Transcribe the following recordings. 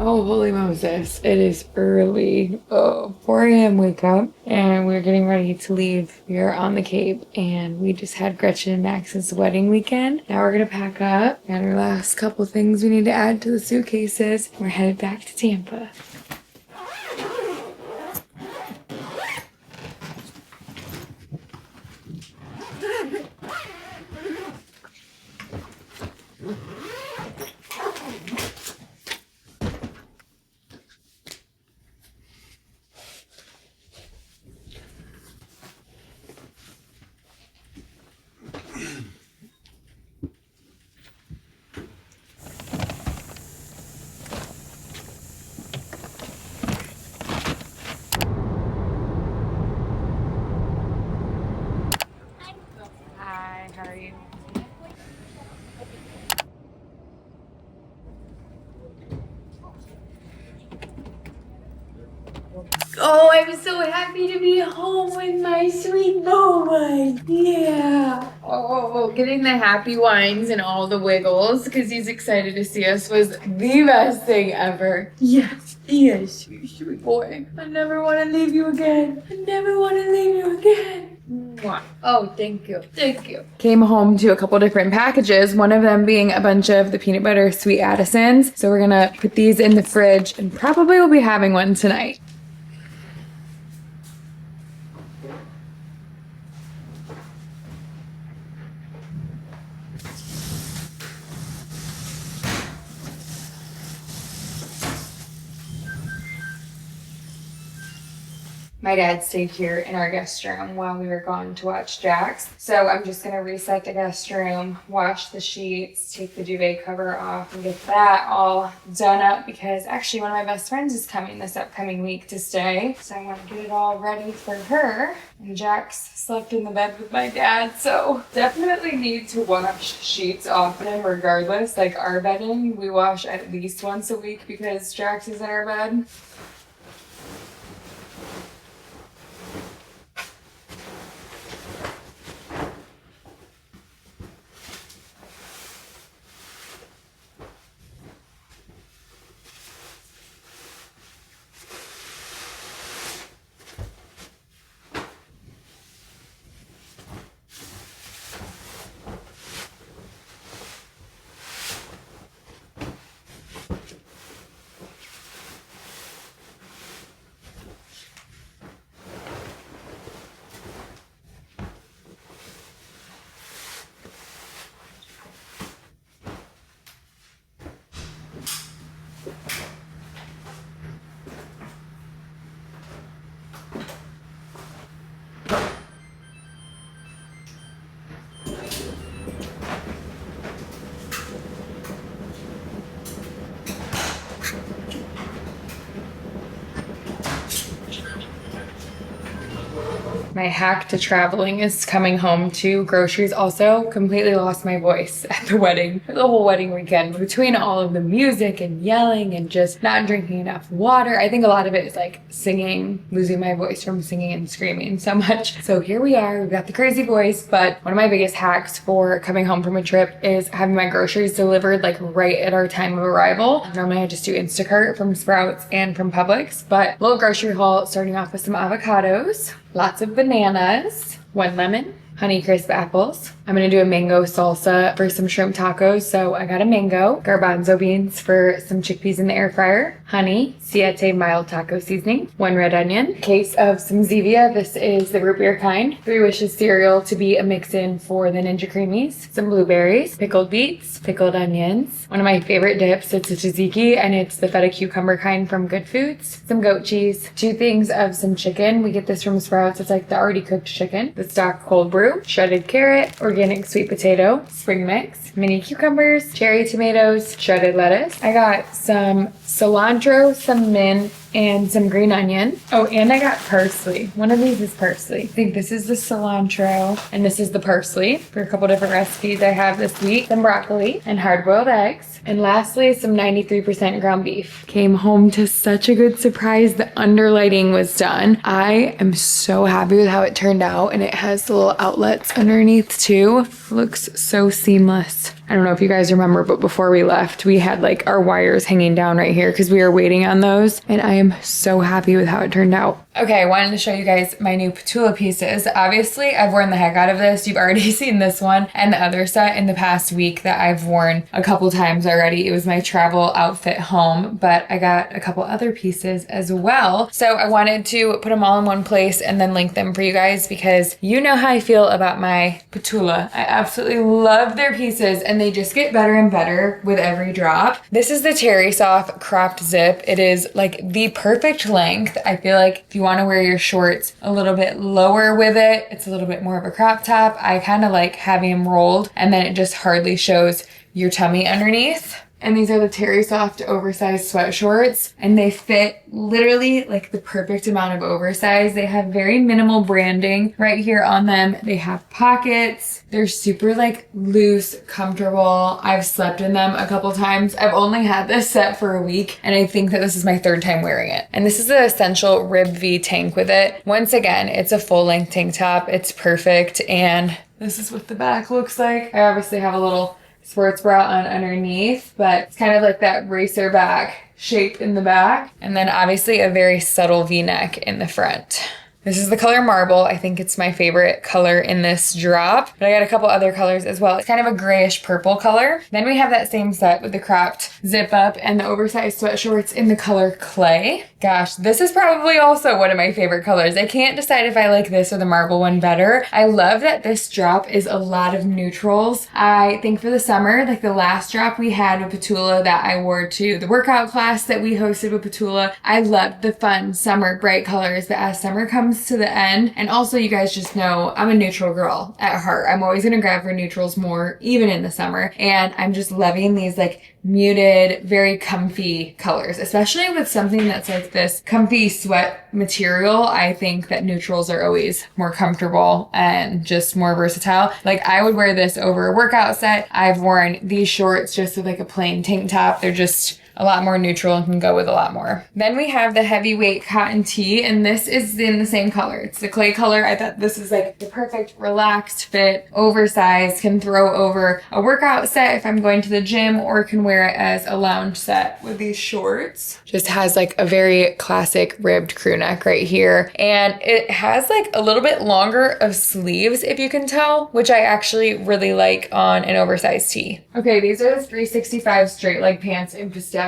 Oh, holy Moses. It is early. Oh, 4 a.m. wake up, and we're getting ready to leave. We are on the Cape, and we just had Gretchen and Max's wedding weekend. Now we're gonna pack up. Got our last couple things we need to add to the suitcases. We're headed back to Tampa. Hi, how are you? Oh, I'm so happy to be home with my sweet boy. Yeah. Oh, getting the happy whines and all the wiggles because he's excited to see us was the best thing ever. Yes, yes, you sweet boy. I never want to leave you again. I never want to leave you again. Mwah. Oh, thank you. Thank you. Came home to a couple different packages, one of them being a bunch of the peanut butter sweet Addisons. So we're gonna put these in the fridge and probably will be having one tonight. My dad stayed here in our guest room while we were gone to watch Jax. So I'm just gonna reset the guest room, wash the sheets, take the duvet cover off, and get that all done up because actually one of my best friends is coming this upcoming week to stay. So I wanna get it all ready for her. And Jax slept in the bed with my dad, so definitely need to wash sheets often regardless. Like our bedding, we wash at least once a week because Jax is in our bed. My hack to traveling is coming home to groceries. Also, completely lost my voice at the wedding, for the whole wedding weekend. Between all of the music and yelling and just not drinking enough water, I think a lot of it is like singing, losing my voice from singing and screaming so much. So here we are, we've got the crazy voice, but one of my biggest hacks for coming home from a trip is having my groceries delivered like right at our time of arrival. Normally I just do Instacart from Sprouts and from Publix, but little grocery haul starting off with some avocados. Lots of bananas, 1 lemon, Honeycrisp apples. I'm gonna do a mango salsa for some shrimp tacos. So I got a mango, garbanzo beans for some chickpeas in the air fryer, honey, siete mild taco seasoning, 1 red onion, case of some Zevia. This is the root beer kind. 3 Wishes cereal to be a mix-in for the Ninja Creamies, some blueberries, pickled beets, pickled onions. One of my favorite dips, it's a tzatziki and it's the feta cucumber kind from Good Foods, some goat cheese, 2 things of some chicken. We get this from Sprouts. It's like the already cooked chicken, the stock cold brew, shredded carrot, organic sweet potato, spring mix, mini cucumbers, cherry tomatoes, shredded lettuce. I got some cilantro, some mint, and some green onion. Oh, and I got parsley. One of these is parsley. I think this is the cilantro and this is the parsley for a couple different recipes I have this week. Some broccoli and hard-boiled eggs. And lastly, some 93% ground beef. Came home to such a good surprise. The underlighting was done. I am so happy with how it turned out, and it has the little outlets underneath too. Looks so seamless. I don't know if you guys remember, but before we left, we had like our wires hanging down right here because we were waiting on those, and I am so happy with how it turned out. Okay, I wanted to show you guys my new Petula pieces. Obviously, I've worn the heck out of this. You've already seen this one and the other set in the past week that I've worn a couple times already. It was my travel outfit home, but I got a couple other pieces as well. So I wanted to put them all in one place and then link them for you guys because you know how I feel about my Petula. I absolutely love their pieces and they just get better and better with every drop. This is the Terry Soft cropped zip. It is like the perfect length. I feel like if you want to wear your shorts a little bit lower with it, it's a little bit more of a crop top. I kind of like having them rolled and then it just hardly shows your tummy underneath. And these are the Terry Soft oversized sweat shorts, and they fit literally like the perfect amount of oversize. They have very minimal branding right here on them. They have pockets. They're super like loose, comfortable. I've slept in them a couple times. I've only had this set for a week, and I think that this is my third time wearing it. And this is the Essential Rib V tank with it. Once again, it's a full length tank top. It's perfect, and this is what the back looks like. I obviously have a little sports bra on underneath, but it's kind of like that racer back shape in the back. And then obviously a very subtle V-neck in the front. This is the color Marble. I think it's my favorite color in this drop, but I got a couple other colors as well. It's kind of a grayish purple color. Then we have that same set with the cropped zip up and the oversized sweat shorts in the color Clay. Gosh, this is probably also one of my favorite colors. I can't decide if I like this or the Marble one better. I love that this drop is a lot of neutrals. I think for the summer, like the last drop we had with Petula that I wore to the workout class that we hosted with Petula, I loved the fun summer bright colors, but as summer comes to the end, and also you guys just know I'm a neutral girl at heart. I'm always gonna grab for neutrals more, even in the summer, and I'm just loving these like muted, very comfy colors, especially with something that's like this comfy sweat material. I think that neutrals are always more comfortable and just more versatile. Like I would wear this over a workout set. I've worn these shorts just with like a plain tank top. They're just a lot more neutral and can go with a lot more. Then we have the heavyweight cotton tee, and this is in the same color. It's the clay color. I thought this is like the perfect relaxed fit, oversized, can throw over a workout set if I'm going to the gym, or can wear it as a lounge set with these shorts. Just has like a very classic ribbed crew neck right here. And it has like a little bit longer of sleeves, if you can tell, which I actually really like on an oversized tee. Okay, these are the 365 straight leg pants in pistachio.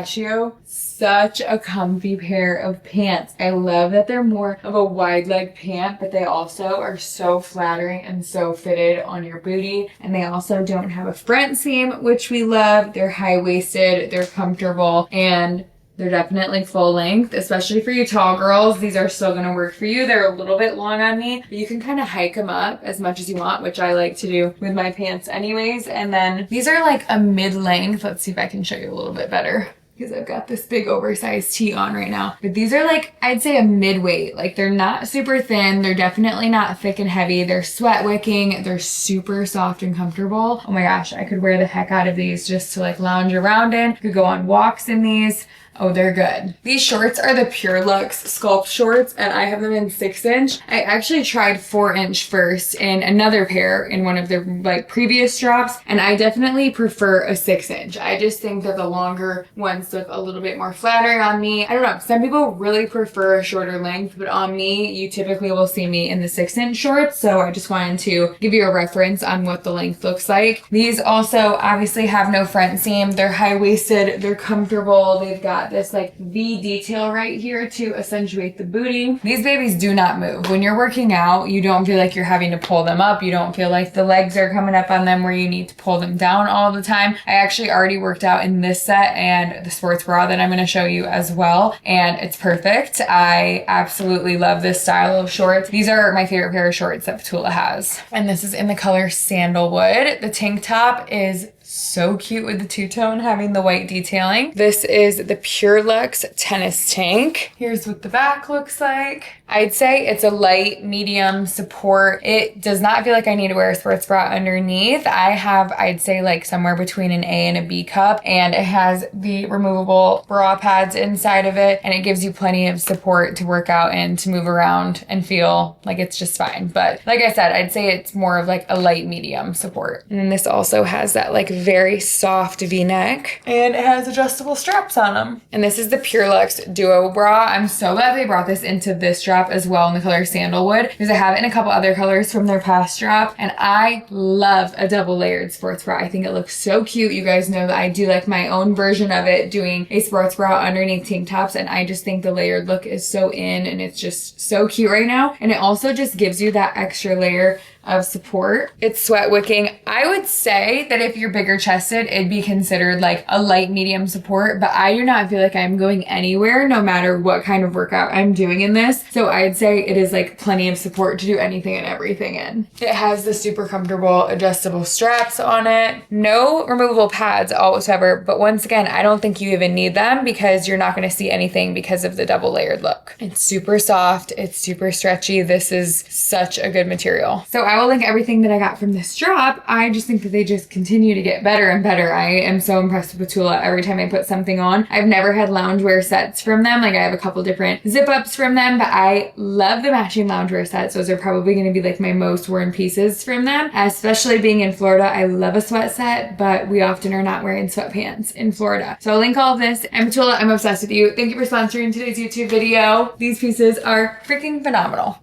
Such a comfy pair of pants. I love that they're more of a wide leg pant, but they also are so flattering and so fitted on your booty. And they also don't have a front seam, which we love. They're high-waisted, they're comfortable, and they're definitely full length, especially for you tall girls. These are still gonna work for you. They're a little bit long on me, but you can kind of hike them up as much as you want, which I like to do with my pants anyways. And then these are like a mid-length. Let's see if I can show you a little bit better, because I've got this big oversized tee on right now. But these are like, I'd say a mid-weight. Like they're not super thin. They're definitely not thick and heavy. They're sweat wicking. They're super soft and comfortable. Oh my gosh, I could wear the heck out of these just to like lounge around in. Could go on walks in these. Oh, they're good. These shorts are the Pure Lux sculpt shorts, and I have them in 6-inch. I actually tried 4-inch first in another pair in one of the like previous drops, and I definitely prefer a 6-inch. I just think that the longer ones look a little bit more flattering on me. I don't know. Some people really prefer a shorter length, but on me, you typically will see me in the 6-inch shorts, so I just wanted to give you a reference on what the length looks like. These also obviously have no front seam. They're high-waisted. They're comfortable. They've got this like V detail right here to accentuate the booty. These babies do not move. When you're working out, you don't feel like you're having to pull them up. You don't feel like the legs are coming up on them where you need to pull them down all the time. I actually already worked out in this set and the sports bra that I'm going to show you as well, and it's perfect. I absolutely love this style of shorts. These are my favorite pair of shorts that Petula has. And this is in the color Sandalwood. The tank top is so cute with the two-tone having the white detailing. This is the Pure Luxe tennis tank. Here's what the back looks like. I'd say it's a light, medium support. It does not feel like I need to wear a sports bra underneath. I have, I'd say, like somewhere between an A and a B cup, and it has the removable bra pads inside of it, and it gives you plenty of support to work out and to move around and feel like it's just fine. But like I said, I'd say it's more of like a light medium support. And then this also has that like very soft V-neck, and it has adjustable straps on them. And this is the Pure Luxe Duo Bra. I'm so glad they brought this into this drop as well in the color Sandalwood, because I have it in a couple other colors from their past drop, and I love a double layered sports bra. I think it looks so cute. You guys know that I do like my own version of it, doing a sports bra underneath tank tops, and I just think the layered look is so in, and it's just so cute right now. And it also just gives you that extra layer of support. It's sweat wicking. I would say that if you're bigger chested, it'd be considered like a light medium support, but I do not feel like I'm going anywhere no matter what kind of workout I'm doing in this. So I'd say it is like plenty of support to do anything and everything in. It has the super comfortable adjustable straps on it. No removable pads whatsoever, but once again, I don't think you even need them because you're not going to see anything because of the double layered look. It's super soft. It's super stretchy. This is such a good material. So I will link everything that I got from this drop. I just think that they just continue to get better and better. I am so impressed with Batula every time I put something on. I've never had loungewear sets from them. Like I have a couple different zip ups from them, but I love the matching loungewear sets. Those are probably going to be like my most worn pieces from them, especially being in Florida. I love a sweat set, but we often are not wearing sweatpants in Florida. So I'll link all of this. And Batula, I'm obsessed with you. Thank you for sponsoring today's YouTube video. These pieces are freaking phenomenal.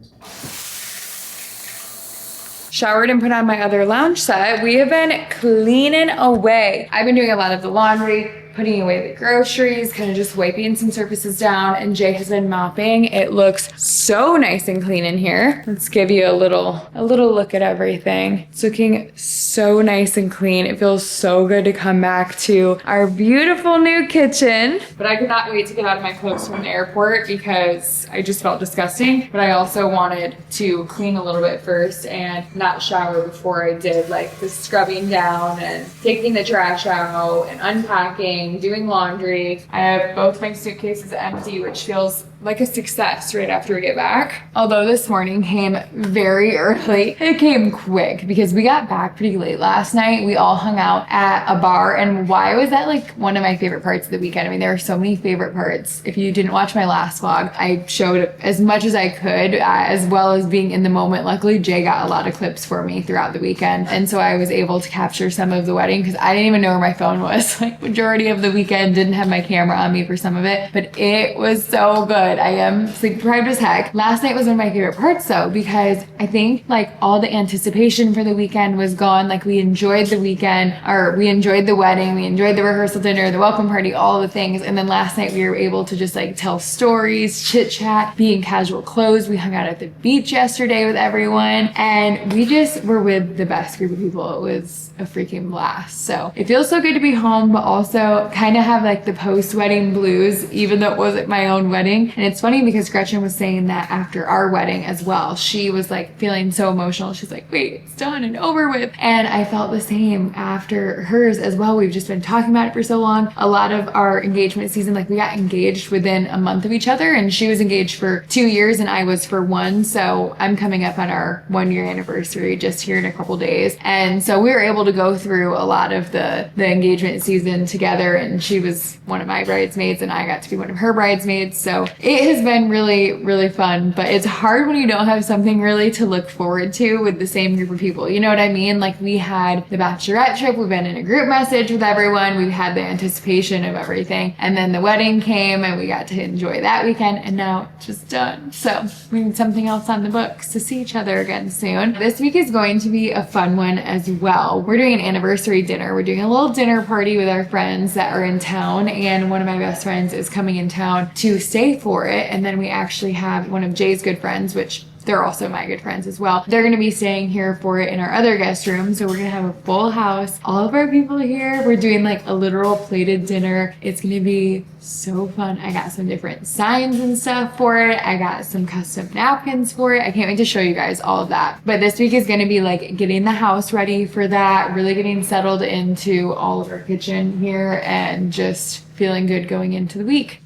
Showered and put on my other lounge set. We have been cleaning away. I've been doing a lot of the laundry, putting away the groceries, kind of just wiping some surfaces down, and Jay has been mopping. It looks so nice and clean in here. Let's give you a little look at everything. It's looking so nice and clean. It feels so good to come back to our beautiful new kitchen. But I could not wait to get out of my clothes from the airport because I just felt disgusting. But I also wanted to clean a little bit first and not shower before I did like the scrubbing down and taking the trash out and unpacking, doing laundry. I have both my suitcases empty, which feels like a success right after we get back. Although this morning came very early. It came quick because we got back pretty late last night. We all hung out at a bar, and why was that like one of my favorite parts of the weekend? I mean, there are so many favorite parts. If you didn't watch my last vlog, I showed as much as I could, as well as being in the moment. Luckily, Jay got a lot of clips for me throughout the weekend, and so I was able to capture some of the wedding because I didn't even know where my phone was. Like majority of the weekend, didn't have my camera on me for some of it, but it was so good. I am sleep deprived as heck. Last night was one of my favorite parts though, because I think like all the anticipation for the weekend was gone. Like we enjoyed the weekend, or we enjoyed the wedding, we enjoyed the rehearsal dinner, the welcome party, all the things. And then last night we were able to just like tell stories, chit chat, be in casual clothes. We hung out at the beach yesterday with everyone, and we just were with the best group of people. It was a freaking blast. So it feels so good to be home, but also kind of have like the post-wedding blues, even though it wasn't my own wedding. And it's funny because Gretchen was saying that after our wedding as well, she was like feeling so emotional. She's like, wait, it's done and over with. And I felt the same after hers as well. We've just been talking about it for so long. A lot of our engagement season, like we got engaged within a month of each other, and she was engaged for 2 years and I was for 1. So I'm coming up on our 1-year anniversary just here in a couple days. And so we were able to go through a lot of the engagement season together, and she was one of my bridesmaids and I got to be one of her bridesmaids. So it has been really, really fun, but it's hard when you don't have something really to look forward to with the same group of people. You know what I mean? Like we had the bachelorette trip, we've been in a group message with everyone, we've had the anticipation of everything, and then the wedding came and we got to enjoy that weekend, and now it's just done. So we need something else on the books to see each other again soon. This week is going to be a fun one as well. We're doing an anniversary dinner. We're doing a little dinner party with our friends that are in town, and one of my best friends is coming in town to stay for it. And then we actually have one of Jay's good friends, which they're also my good friends as well. They're gonna be staying here for it in our other guest room. So we're gonna have a full house. All of our people here. We're doing like a literal plated dinner. It's gonna be so fun. I got some different signs and stuff for it. I got some custom napkins for it. I can't wait to show you guys all of that. But this week is gonna be like getting the house ready for that, really getting settled into all of our kitchen here and just feeling good going into the week.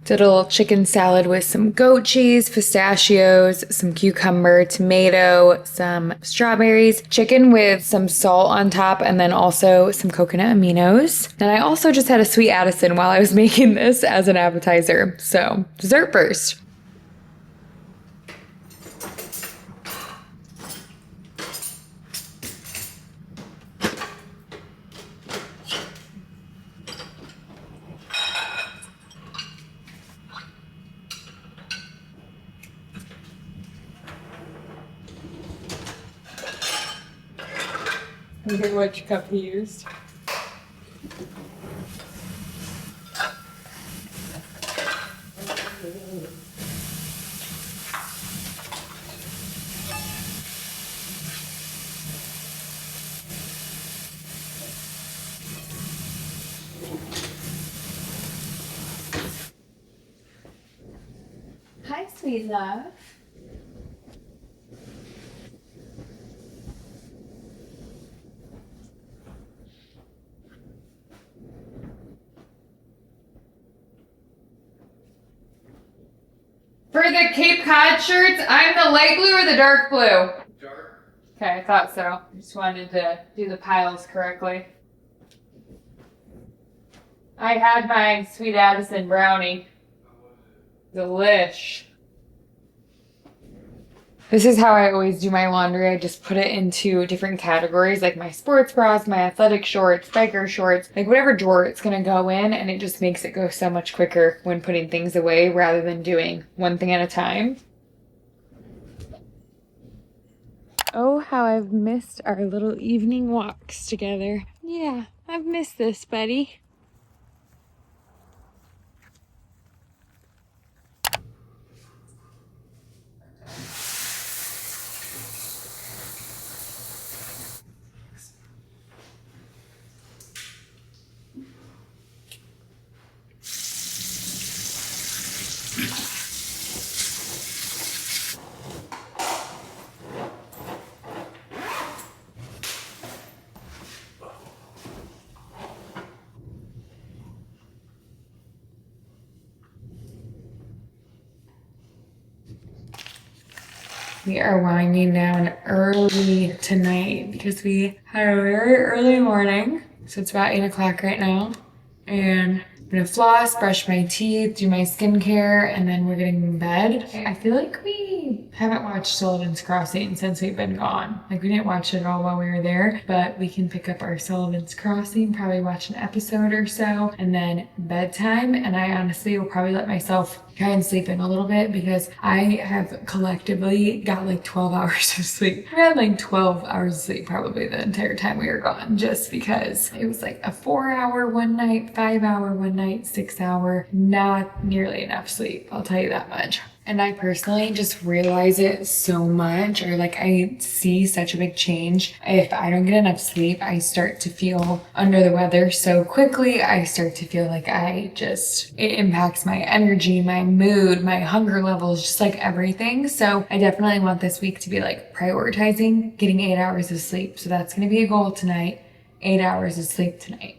Did a little chicken salad with some goat cheese, pistachios, some cucumber, tomato, some strawberries, chicken with some salt on top, and then also some coconut aminos. And I also just had a sweet Addison while I was making this as an appetizer. So, dessert first. Look at which cup he used. Hi, sweet love. For the Cape Cod shirts, I'm the light blue or the dark blue? Dark. Okay, I thought so. I just wanted to do the piles correctly. I had my sweet Addison brownie. Delish. This is how I always do my laundry. I just put it into different categories, like my sports bras, my athletic shorts, biker shorts, like whatever drawer it's gonna go in, and it just makes it go so much quicker when putting things away rather than doing one thing at a time. Oh, how I've missed our little evening walks together. Yeah, I've missed this, buddy. We are winding down early tonight because we had a very early morning. So it's about 8 o'clock right now. And I'm gonna floss, brush my teeth, do my skincare, and then we're getting in bed. I feel like we haven't watched Sullivan's Crossing since we've been gone. Like, we didn't watch it at all while we were there, but we can pick up our Sullivan's Crossing, probably watch an episode or so, and then bedtime. And I honestly will probably let myself try and sleep in a little bit because I have collectively got like 12 hours of sleep. I had like 12 hours of sleep probably the entire time we were gone, just because it was like a 4-hour one night, 5-hour one night, 6-hour, not nearly enough sleep. I'll tell you that much. And I personally just realize it so much, or like I see such a big change. If I don't get enough sleep, I start to feel under the weather so quickly. I start to feel like it impacts my energy, my mood, my hunger levels, just like everything. So I definitely want this week to be like prioritizing getting 8 hours of sleep. So that's going to be a goal tonight, 8 hours of sleep tonight.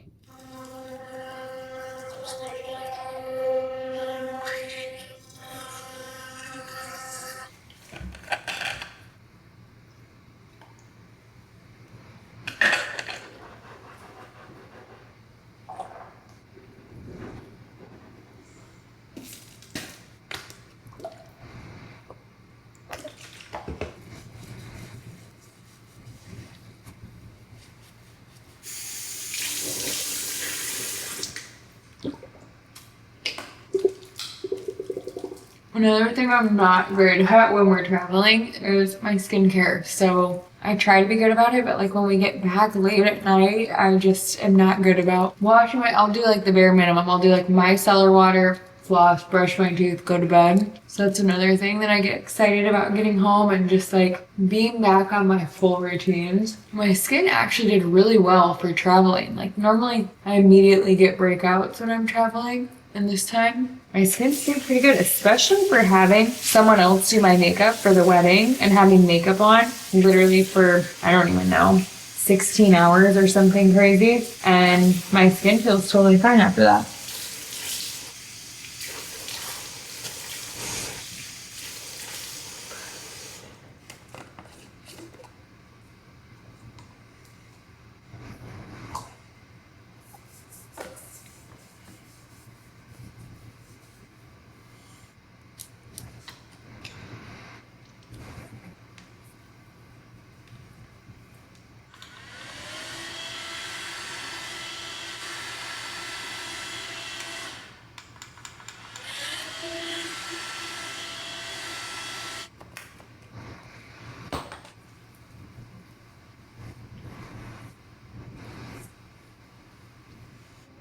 Another thing I'm not great at when we're traveling is my skincare. So I try to be good about it, but like when we get back late at night, I just am not good about washing my, I'll do like the bare minimum. I'll do like micellar water, floss, brush my teeth, go to bed. So that's another thing that I get excited about getting home and just like being back on my full routines. My skin actually did really well for traveling. Like normally I immediately get breakouts when I'm traveling, and this time my skin stayed pretty good, especially for having someone else do my makeup for the wedding and having makeup on literally for, I don't even know, 16 hours or something crazy. And my skin feels totally fine after that.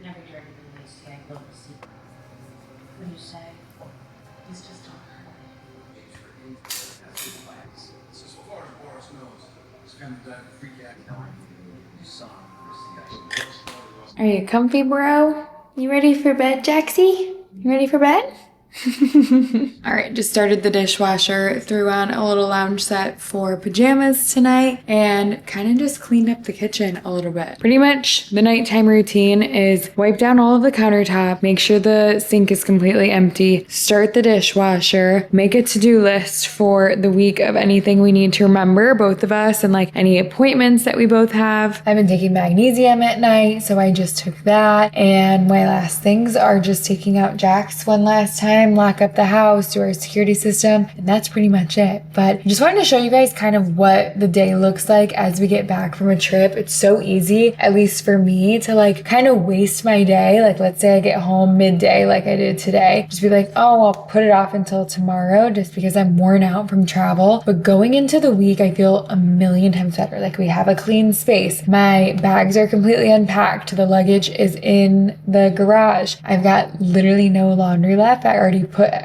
Never tried to do this. Yeah, I love to see. What do you say? He's just on her. So far as Boris knows, it's kind of that freak act. You saw him. Are you comfy, bro? You ready for bed, Jaxie? You ready for bed? All right, just started the dishwasher, threw on a little lounge set for pajamas tonight, and kind of just cleaned up the kitchen a little bit. Pretty much the nighttime routine is wipe down all of the countertop, make sure the sink is completely empty, start the dishwasher, make a to-do list for the week of anything we need to remember, both of us, and like any appointments that we both have. I've been taking magnesium at night, so I just took that, and my last things are just taking out Jax one last time, lock up the house, do our security system, and that's pretty much it. But I just wanted to show you guys kind of what the day looks like as we get back from a trip. It's so easy, at least for me, to like kind of waste my day. Like let's say I get home midday like I did today, just be like, oh, I'll put it off until tomorrow just because I'm worn out from travel. But going into the week, I feel a million times better. Like we have a clean space. My bags are completely unpacked. The luggage is in the garage. I've got literally no laundry left. I already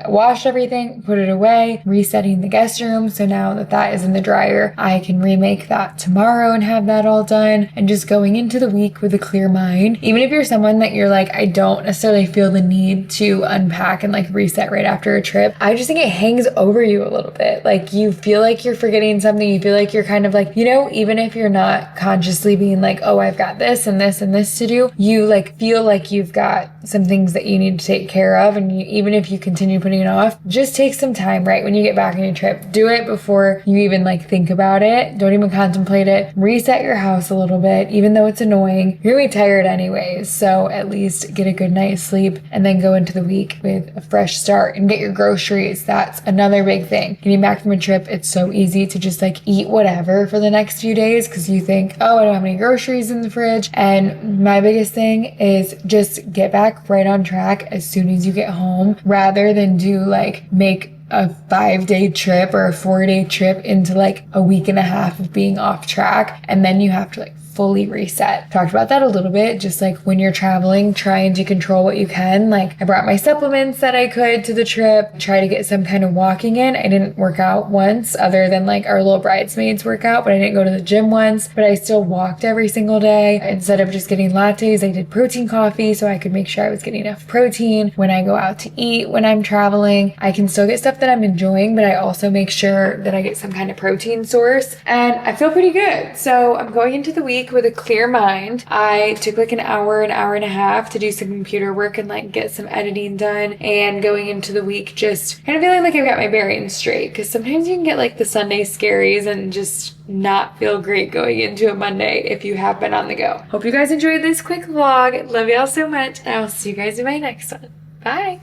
washed everything, put it away, resetting the guest room. So now that that is in the dryer, I can remake that tomorrow and have that all done, and just going into the week with a clear mind. Even if you're someone that you're like, I don't necessarily feel the need to unpack and like reset right after a trip, I just think it hangs over you a little bit. Like you feel like you're forgetting something. You feel like you're kind of like, you know, even if you're not consciously being like, oh, I've got this and this and this to do, you like feel like you've got some things that you need to take care of. And even if you continue putting it off, just take some time right when you get back on your trip. Do it before you even like think about it. Don't even contemplate it. Reset your house a little bit, even though it's annoying. You're gonna be tired anyways, so at least get a good night's sleep and then go into the week with a fresh start and get your groceries. That's another big thing. Getting back from a trip, it's so easy to just like eat whatever for the next few days because you think, oh, I don't have any groceries in the fridge. And my biggest thing is just get back right on track as soon as you get home, rather than do like make a 5-day trip or a 4-day trip into like a week and a half of being off track, and then you have to like fully reset. Talked about that a little bit, just like when you're traveling, trying to control what you can. Like I brought my supplements that I could to the trip, try to get some kind of walking in. I didn't work out once other than like our little bridesmaids workout, but I didn't go to the gym once, but I still walked every single day. Instead of just getting lattes, I did protein coffee so I could make sure I was getting enough protein. When I go out to eat, when I'm traveling, I can still get stuff that I'm enjoying, but I also make sure that I get some kind of protein source, and I feel pretty good. So I'm going into the week with a clear mind. I took like an hour and a half to do some computer work and like get some editing done, and going into the week just kind of feeling like I've got my bearings straight, because sometimes you can get like the Sunday scaries and just not feel great going into a Monday if you have been on the go. Hope you guys enjoyed this quick vlog. Love y'all so much, and I'll see you guys in my next one. Bye.